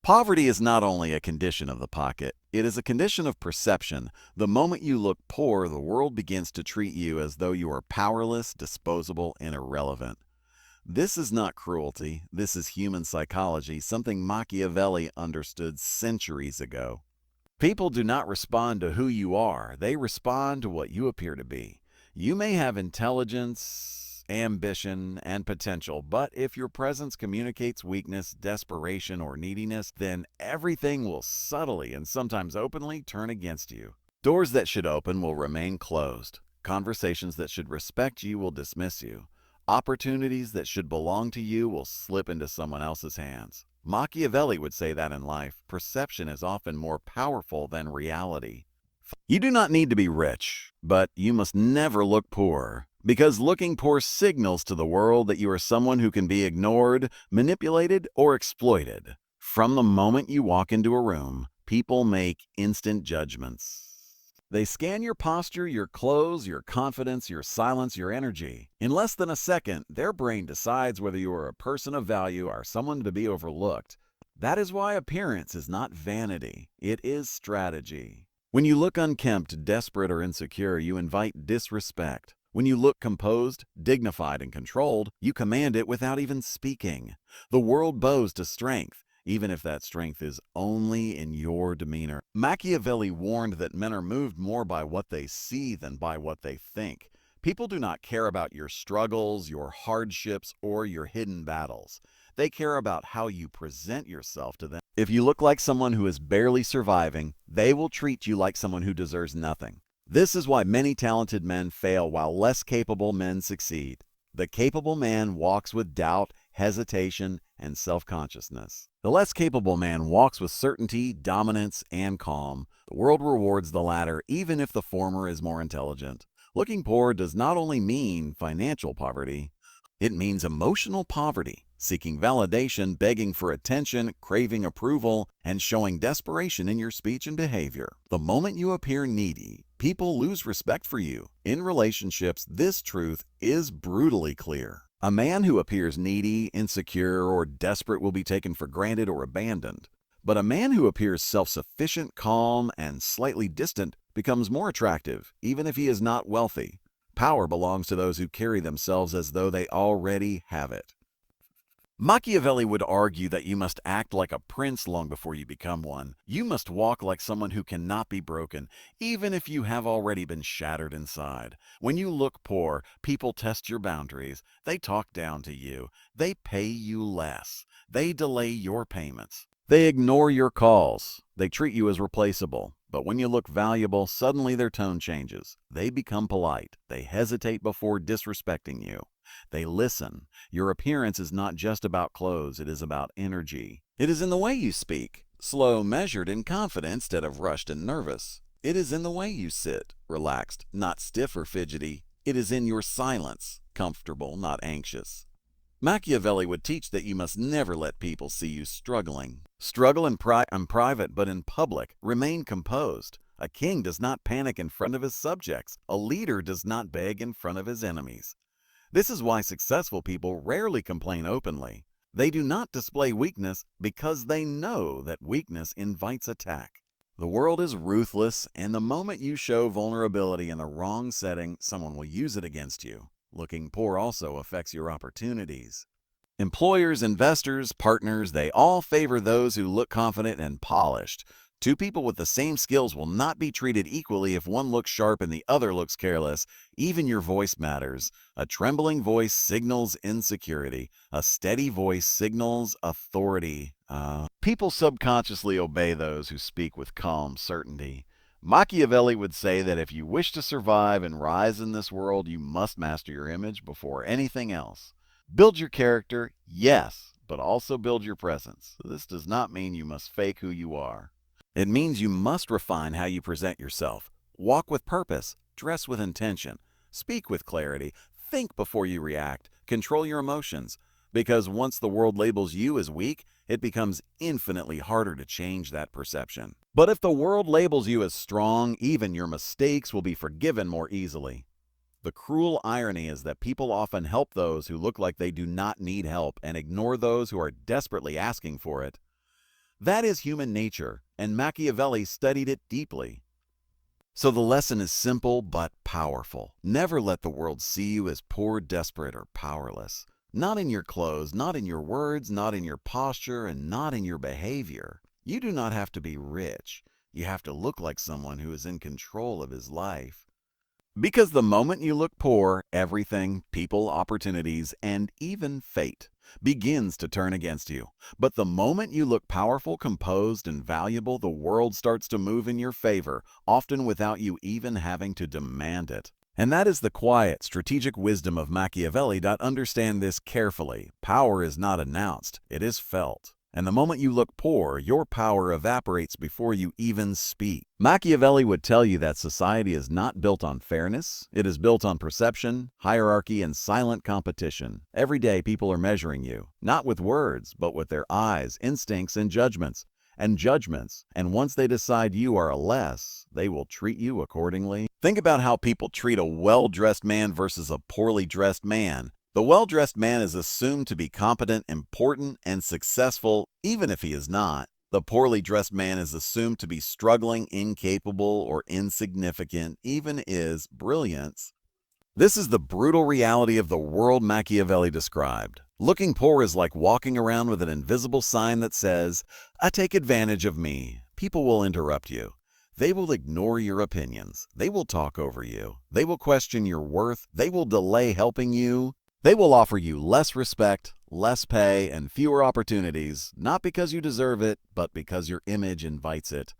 Poverty is not only a condition of the pocket, it is a condition of perception. The moment you look poor, the world begins to treat you as though you are powerless, disposable, and irrelevant. This is not cruelty, this is human psychology, something Machiavelli understood centuries ago. People do not respond to who you are, they respond to what you appear to be. You may have intelligence, ambition, and potential, but if your presence communicates weakness, desperation, or neediness, then everything will subtly and sometimes openly turn against you. Doors that should open will remain closed. Conversations that should respect you will dismiss you. Opportunities that should belong to you will slip into someone else's hands. Machiavelli would say that in life, perception is often more powerful than reality. You do not need to be rich, but you must never look poor, because looking poor signals to the world that you are someone who can be ignored, manipulated, or exploited. From the moment you walk into a room, people make instant judgments. They scan your posture, your clothes, your confidence, your silence, your energy. In less than a second, their brain decides whether you are a person of value or someone to be overlooked. That is why appearance is not vanity, it is strategy. When you look unkempt, desperate, or insecure, you invite disrespect. When you look composed, dignified, and controlled, you command it without even speaking. The world bows to strength, even if that strength is only in your demeanor. Machiavelli warned that men are moved more by what they see than by what they think. People do not care about your struggles, your hardships, or your hidden battles. They care about how you present yourself to them. If you look like someone who is barely surviving, they will treat you like someone who deserves nothing. This is why many talented men fail while less capable men succeed. The capable man walks with doubt, hesitation, and self-consciousness. The less capable man walks with certainty, dominance, and calm. The world rewards the latter, even if the former is more intelligent. Looking poor does not only mean financial poverty, it means emotional poverty, seeking validation, begging for attention, craving approval, and showing desperation in your speech and behavior. The moment you appear needy, people lose respect for you. In relationships, this truth is brutally clear. A man who appears needy, insecure, or desperate will be taken for granted or abandoned. But a man who appears self-sufficient, calm, and slightly distant becomes more attractive, even if he is not wealthy. Power belongs to those who carry themselves as though they already have it. Machiavelli would argue that you must act like a prince long before you become one. You must walk like someone who cannot be broken, even if you have already been shattered inside. When you look poor, people test your boundaries. They talk down to you. They pay you less. They delay your payments. They ignore your calls. They treat you as replaceable. But when you look valuable, suddenly their tone changes. They become polite. They hesitate before disrespecting you. They listen. Your appearance is not just about clothes, it is about energy. It is in the way you speak, slow, measured, and confident instead of rushed and nervous. It is in the way you sit, relaxed, not stiff or fidgety. It is in your silence, comfortable, not anxious. Machiavelli would teach that you must never let people see you struggling. Struggle in private, but in public, remain composed. A king does not panic in front of his subjects. A leader does not beg in front of his enemies. This is why successful people rarely complain openly. They do not display weakness because they know that weakness invites attack. The world is ruthless, and the moment you show vulnerability in the wrong setting, someone will use it against you. Looking poor also affects your opportunities. Employers, investors, partners, they all favor those who look confident and polished. Two people with the same skills will not be treated equally if one looks sharp and the other looks careless. Even your voice matters. A trembling voice signals insecurity. A steady voice signals authority. People subconsciously obey those who speak with calm certainty. Machiavelli would say that if you wish to survive and rise in this world, you must master your image before anything else. Build your character, yes, but also build your presence. This does not mean you must fake who you are. It means you must refine how you present yourself. Walk with purpose, dress with intention, speak with clarity, think before you react, control your emotions. Because once the world labels you as weak, it becomes infinitely harder to change that perception. But if the world labels you as strong, even your mistakes will be forgiven more easily. The cruel irony is that people often help those who look like they do not need help and ignore those who are desperately asking for it. That is human nature, and Machiavelli studied it deeply. So the lesson is simple but powerful. Never let the world see you as poor, desperate, or powerless. Not in your clothes, not in your words, not in your posture, and not in your behavior. You do not have to be rich. You have to look like someone who is in control of his life. Because the moment you look poor, everything, people, opportunities, and even fate begins to turn against you. But the moment you look powerful, composed, and valuable, the world starts to move in your favor, often without you even having to demand it. And that is the quiet, strategic wisdom of Machiavelli. Understand this carefully. Power is not announced, it is felt. And the moment you look poor, your power evaporates before you even speak. Machiavelli would tell you that society is not built on fairness. It is built on perception, hierarchy, and silent competition. Every day people are measuring you, not with words, but with their eyes, instincts, and judgments. And once they decide you are a less, they will treat you accordingly. Think about how people treat a well-dressed man versus a poorly dressed man. The well-dressed man is assumed to be competent, important, and successful, even if he is not. The poorly dressed man is assumed to be struggling, incapable, or insignificant, even is brilliance. This is the brutal reality of the world Machiavelli described. Looking poor is like walking around with an invisible sign that says, "I take advantage of me." People will interrupt you. They will ignore your opinions. They will talk over you. They will question your worth. They will delay helping you. They will offer you less respect, less pay, and fewer opportunities, not because you deserve it, but because your image invites it.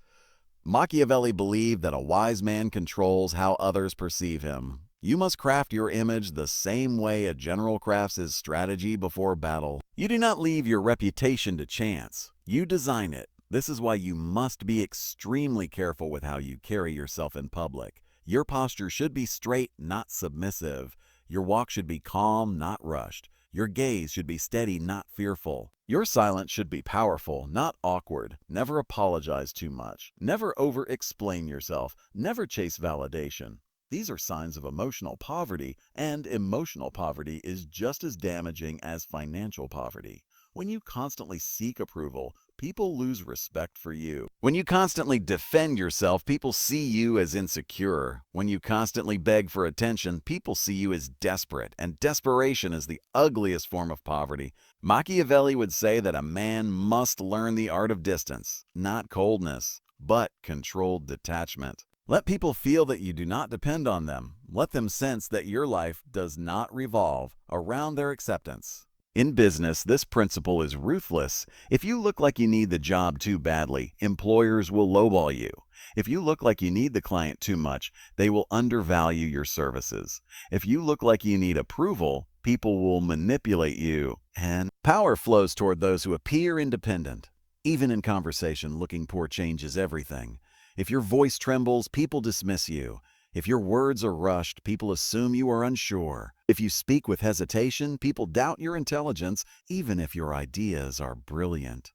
Machiavelli believed that a wise man controls how others perceive him. You must craft your image the same way a general crafts his strategy before battle. You do not leave your reputation to chance. You design it. This is why you must be extremely careful with how you carry yourself in public. Your posture should be straight, not submissive. Your walk should be calm, not rushed. Your gaze should be steady, not fearful. Your silence should be powerful, not awkward. Never apologize too much. Never over-explain yourself. Never chase validation. These are signs of emotional poverty, and emotional poverty is just as damaging as financial poverty. When you constantly seek approval, people lose respect for you. When you constantly defend yourself, people see you as insecure. When you constantly beg for attention, people see you as desperate, and desperation is the ugliest form of poverty. Machiavelli would say that a man must learn the art of distance, not coldness, but controlled detachment. Let people feel that you do not depend on them. Let them sense that your life does not revolve around their acceptance. In business, this principle is ruthless. If you look like you need the job too badly, employers will lowball you. If you look like you need the client too much, they will undervalue your services. If you look like you need approval, people will manipulate you. And power flows toward those who appear independent. Even in conversation, looking poor changes everything. If your voice trembles, people dismiss you. If your words are rushed, people assume you are unsure. If you speak with hesitation, people doubt your intelligence, even if your ideas are brilliant.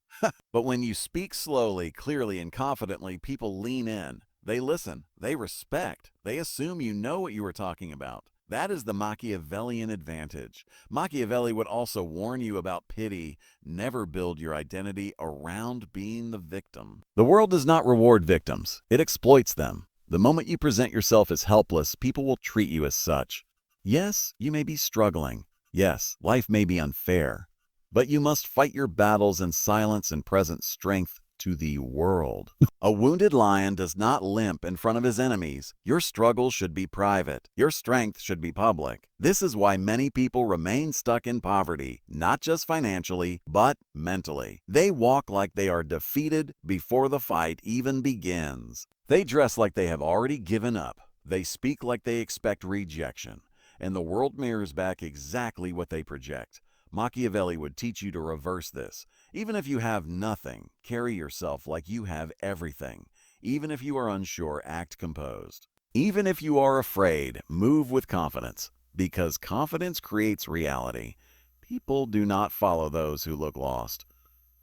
But when you speak slowly, clearly, and confidently, people lean in. They listen. They respect. They assume you know what you are talking about. That is the Machiavellian advantage. Machiavelli would also warn you about pity. Never build your identity around being the victim. The world does not reward victims. It exploits them. The moment you present yourself as helpless, people will treat you as such. Yes, you may be struggling. Yes, life may be unfair. But you must fight your battles in silence and present strength to the world. A wounded lion does not limp in front of his enemies. Your struggle should be private. Your strength should be public. This is why many people remain stuck in poverty, not just financially, but mentally. They walk like they are defeated before the fight even begins. They dress like they have already given up. They speak like they expect rejection. And the world mirrors back exactly what they project. Machiavelli would teach you to reverse this. Even if you have nothing, carry yourself like you have everything. Even if you are unsure, act composed. Even if you are afraid, move with confidence, because confidence creates reality. People do not follow those who look lost.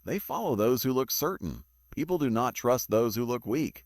They follow those who look certain. People do not trust those who look weak.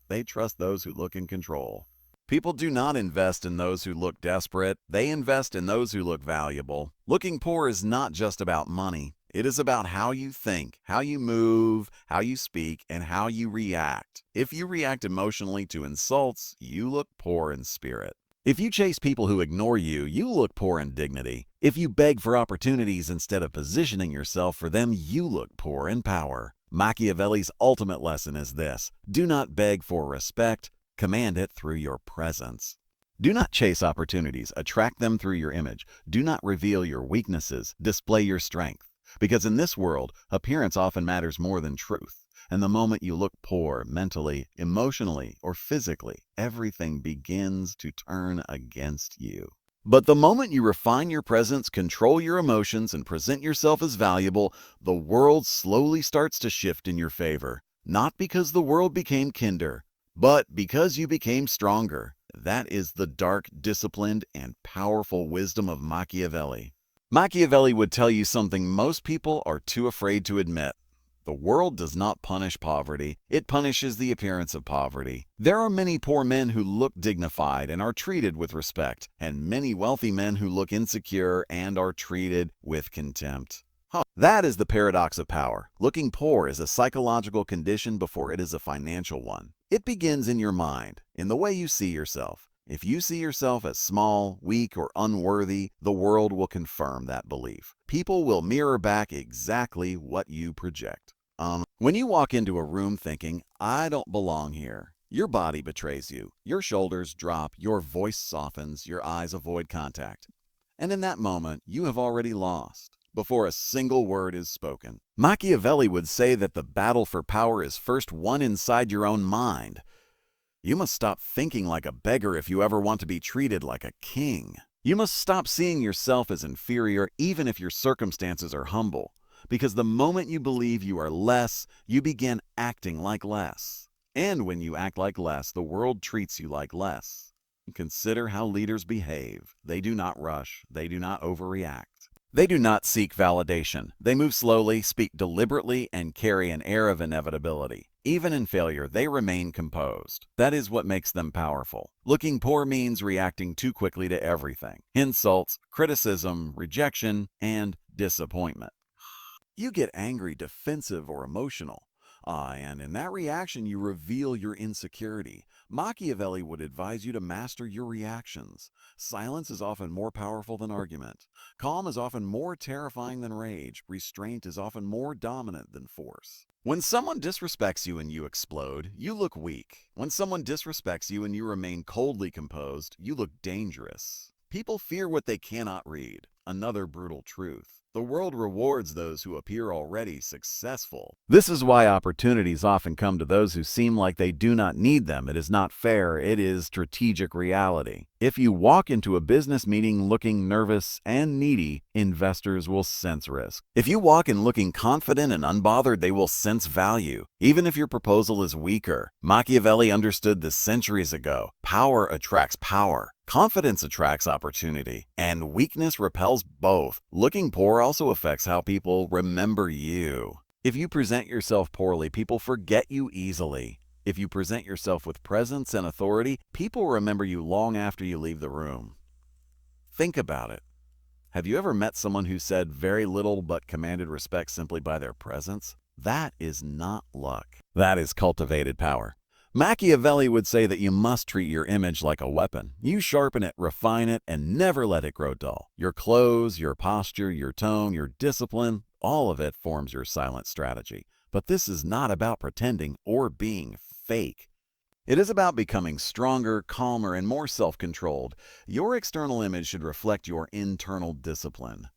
They trust those who look in control. People do not invest in those who look desperate. They invest in those who look valuable. Looking poor is not just about money. It is about how you think, how you move, how you speak, and how you react. If you react emotionally to insults, you look poor in spirit. If you chase people who ignore you, you look poor in dignity. If you beg for opportunities instead of positioning yourself for them, you look poor in power. Machiavelli's ultimate lesson is this: do not beg for respect, command it through your presence. Do not chase opportunities, attract them through your image. Do not reveal your weaknesses, display your strength. Because in this world, appearance often matters more than truth. And the moment you look poor mentally, emotionally, or physically, everything begins to turn against you. But the moment you refine your presence, control your emotions, and present yourself as valuable, the world slowly starts to shift in your favor. Not because the world became kinder, but because you became stronger. That is the dark, disciplined, and powerful wisdom of Machiavelli. Machiavelli would tell you something most people are too afraid to admit. The world does not punish poverty, it punishes the appearance of poverty. There are many poor men who look dignified and are treated with respect, and many wealthy men who look insecure and are treated with contempt. That is the paradox of power. Looking poor is a psychological condition before it is a financial one. It begins in your mind, in the way you see yourself. If you see yourself as small, weak, or unworthy, the world will confirm that belief. People will mirror back exactly what you project. When you walk into a room thinking, "I don't belong here," your body betrays you. Your shoulders drop, your voice softens, your eyes avoid contact. And in that moment, you have already lost, before a single word is spoken. Machiavelli would say that the battle for power is first won inside your own mind. You must stop thinking like a beggar if you ever want to be treated like a king. You must stop seeing yourself as inferior even if your circumstances are humble. Because the moment you believe you are less, you begin acting like less. And when you act like less, the world treats you like less. Consider how leaders behave. They do not rush. They do not overreact. They do not seek validation. They move slowly, speak deliberately, and carry an air of inevitability. Even in failure, they remain composed. That is what makes them powerful. Looking poor means reacting too quickly to everything: insults, criticism, rejection, and disappointment. You get angry, defensive, or emotional. And in that reaction, you reveal your insecurity. Machiavelli would advise you to master your reactions. Silence is often more powerful than argument. Calm is often more terrifying than rage. Restraint is often more dominant than force. When someone disrespects you and you explode, you look weak. When someone disrespects you and you remain coldly composed, you look dangerous. People fear what they cannot read. Another brutal truth: the world rewards those who appear already successful. This is why opportunities often come to those who seem like they do not need them. It is not fair, it is strategic reality. If you walk into a business meeting looking nervous and needy, investors will sense risk. If you walk in looking confident and unbothered, they will sense value, even if your proposal is weaker. Machiavelli understood this centuries ago. Power attracts power. Confidence attracts opportunity, and weakness repels both. Looking poor also affects how people remember you. If you present yourself poorly, people forget you easily. If you present yourself with presence and authority, people remember you long after you leave the room. Think about it. Have you ever met someone who said very little but commanded respect simply by their presence? That is not luck. That is cultivated power. Machiavelli would say that you must treat your image like a weapon. You sharpen it, refine it, and never let it grow dull. Your clothes, your posture, your tone, your discipline, all of it forms your silent strategy. But this is not about pretending or being fake. It is about becoming stronger, calmer, and more self-controlled. Your external image should reflect your internal discipline.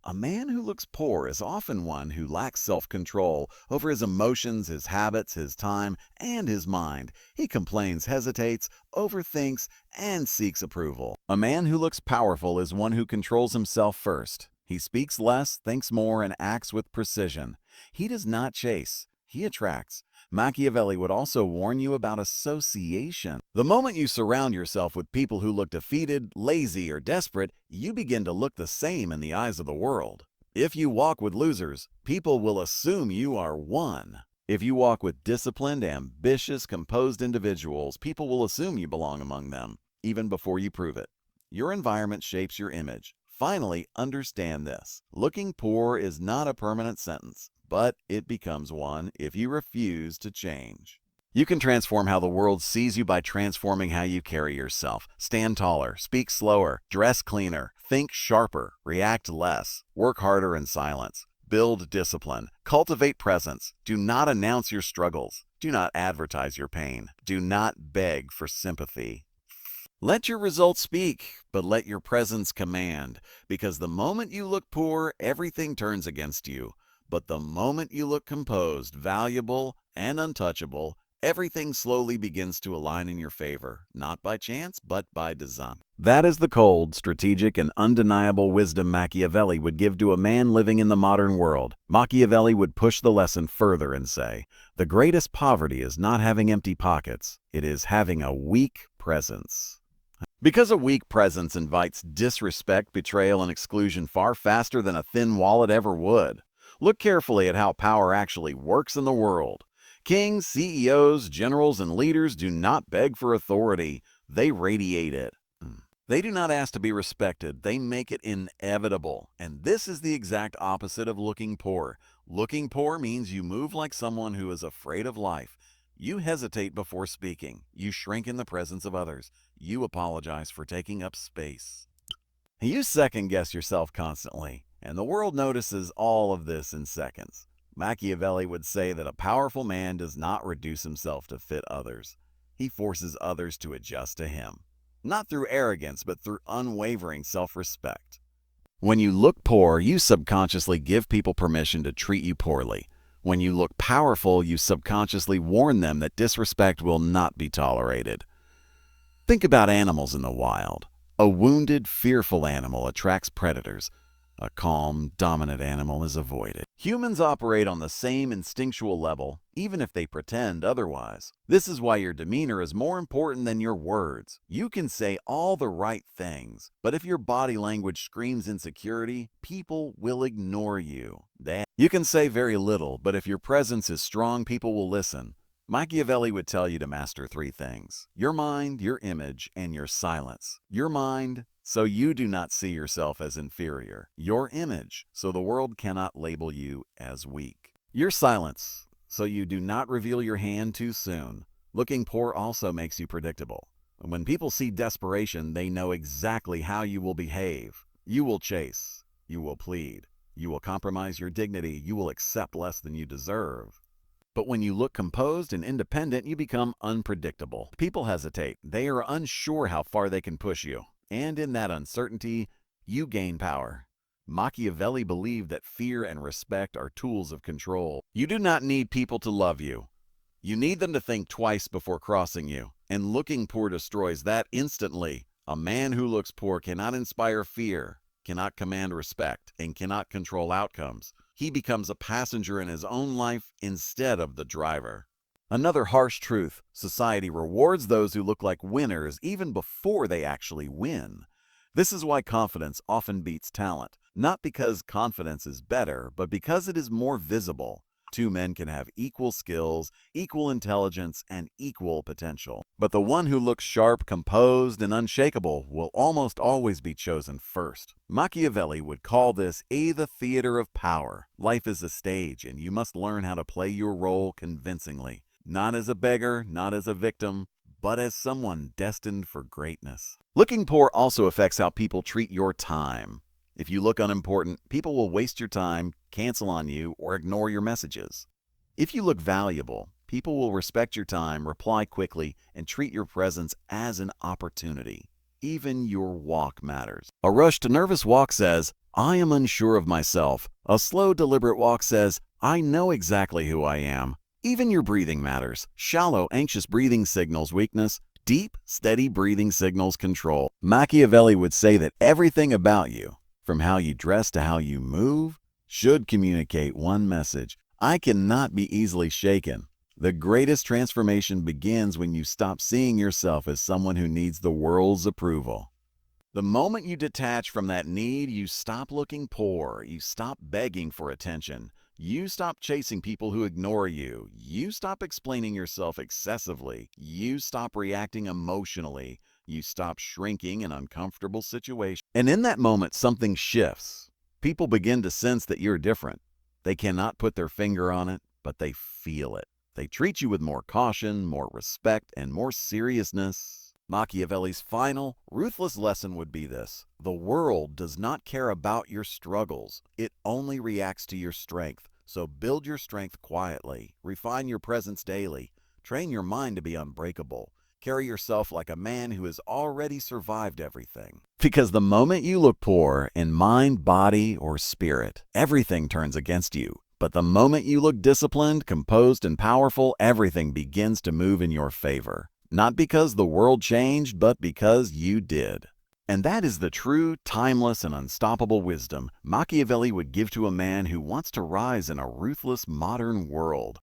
A man who looks poor is often one who lacks self-control over his emotions, his habits, his time, and his mind. He complains, hesitates, overthinks, and seeks approval. A man who looks powerful is one who controls himself first. He speaks less, thinks more, and acts with precision. He does not chase, he attracts. Machiavelli would also warn you about association. The moment you surround yourself with people who look defeated, lazy, or desperate, you begin to look the same in the eyes of the world. If you walk with losers, people will assume you are one. If you walk with disciplined, ambitious, composed individuals, people will assume you belong among them, even before you prove it. Your environment shapes your image. Finally, understand this. Looking poor is not a permanent sentence, but it becomes one if you refuse to change. You can transform how the world sees you by transforming how you carry yourself. Stand taller, speak slower, dress cleaner, think sharper, react less, work harder in silence, build discipline, cultivate presence. Do not announce your struggles. Do not advertise your pain. Do not beg for sympathy. Let your results speak, but let your presence command, because the moment you look poor, everything turns against you. But the moment you look composed, valuable, and untouchable, everything slowly begins to align in your favor, not by chance, but by design. That is the cold, strategic, and undeniable wisdom Machiavelli would give to a man living in the modern world. Machiavelli would push the lesson further and say, "The greatest poverty is not having empty pockets, it is having a weak presence." Because a weak presence invites disrespect, betrayal, and exclusion far faster than a thin wallet ever would. Look carefully at how power actually works in the world. Kings, CEOs, generals, and leaders do not beg for authority, they radiate it. They do not ask to be respected, they make it inevitable. And this is the exact opposite of looking poor. Looking poor means you move like someone who is afraid of life. You hesitate before speaking. You shrink in the presence of others. You apologize for taking up space. You second-guess yourself constantly, and the world notices all of this in seconds. Machiavelli would say that a powerful man does not reduce himself to fit others. He forces others to adjust to him, not through arrogance, but through unwavering self-respect. When you look poor, you subconsciously give people permission to treat you poorly. When you look powerful, you subconsciously warn them that disrespect will not be tolerated. Think about animals in the wild. A wounded, fearful animal attracts predators. A calm, dominant animal is avoided. Humans operate on the same instinctual level, even if they pretend otherwise. This is why your demeanor is more important than your words. You can say all the right things, but if your body language screams insecurity, people will ignore you. You can say very little, but if your presence is strong, people will listen. Machiavelli would tell you to master 3 things: your mind, your image, and your silence. Your mind, so you do not see yourself as inferior. Your image, so the world cannot label you as weak. Your silence, so you do not reveal your hand too soon. Looking poor also makes you predictable. When people see desperation, they know exactly how you will behave. You will chase. You will plead. You will compromise your dignity. You will accept less than you deserve. But when you look composed and independent, you become unpredictable. People hesitate. They are unsure how far they can push you. And in that uncertainty, you gain power. Machiavelli believed that fear and respect are tools of control. You do not need people to love you. You need them to think twice before crossing you. And looking poor destroys that instantly. A man who looks poor cannot inspire fear, cannot command respect, and cannot control outcomes. He becomes a passenger in his own life instead of the driver. Another harsh truth: society rewards those who look like winners even before they actually win. This is why confidence often beats talent, not because confidence is better, but because it is more visible. 2 men can have equal skills, equal intelligence, and equal potential. But the one who looks sharp, composed, and unshakable will almost always be chosen first. Machiavelli would call this the theater of power. Life is a stage, and you must learn how to play your role convincingly. Not as a beggar, not as a victim, but as someone destined for greatness. Looking poor also affects how people treat your time. If you look unimportant, people will waste your time, cancel on you, or ignore your messages. If you look valuable, people will respect your time, reply quickly, and treat your presence as an opportunity. Even your walk matters. A rushed, nervous walk says, "I am unsure of myself." A slow, deliberate walk says, "I know exactly who I am." Even your breathing matters. Shallow, anxious breathing signals weakness. Deep, steady breathing signals control. Machiavelli would say that everything about you, from how you dress to how you move, should communicate one message: I cannot be easily shaken. The greatest transformation begins when you stop seeing yourself as someone who needs the world's approval. The moment you detach from that need, you stop looking poor. You stop begging for attention. You stop chasing people who ignore you. You stop explaining yourself excessively. You stop reacting emotionally. You stop shrinking in uncomfortable situations. And in that moment, something shifts. People begin to sense that you're different. They cannot put their finger on it, but they feel it. They treat you with more caution, more respect, and more seriousness. Machiavelli's final, ruthless lesson would be this: the world does not care about your struggles. It only reacts to your strength. So build your strength quietly. Refine your presence daily. Train your mind to be unbreakable. Carry yourself like a man who has already survived everything. Because the moment you look poor in mind, body, or spirit, everything turns against you. But the moment you look disciplined, composed, and powerful, everything begins to move in your favor. Not because the world changed, but because you did. And that is the true, timeless, and unstoppable wisdom Machiavelli would give to a man who wants to rise in a ruthless modern world.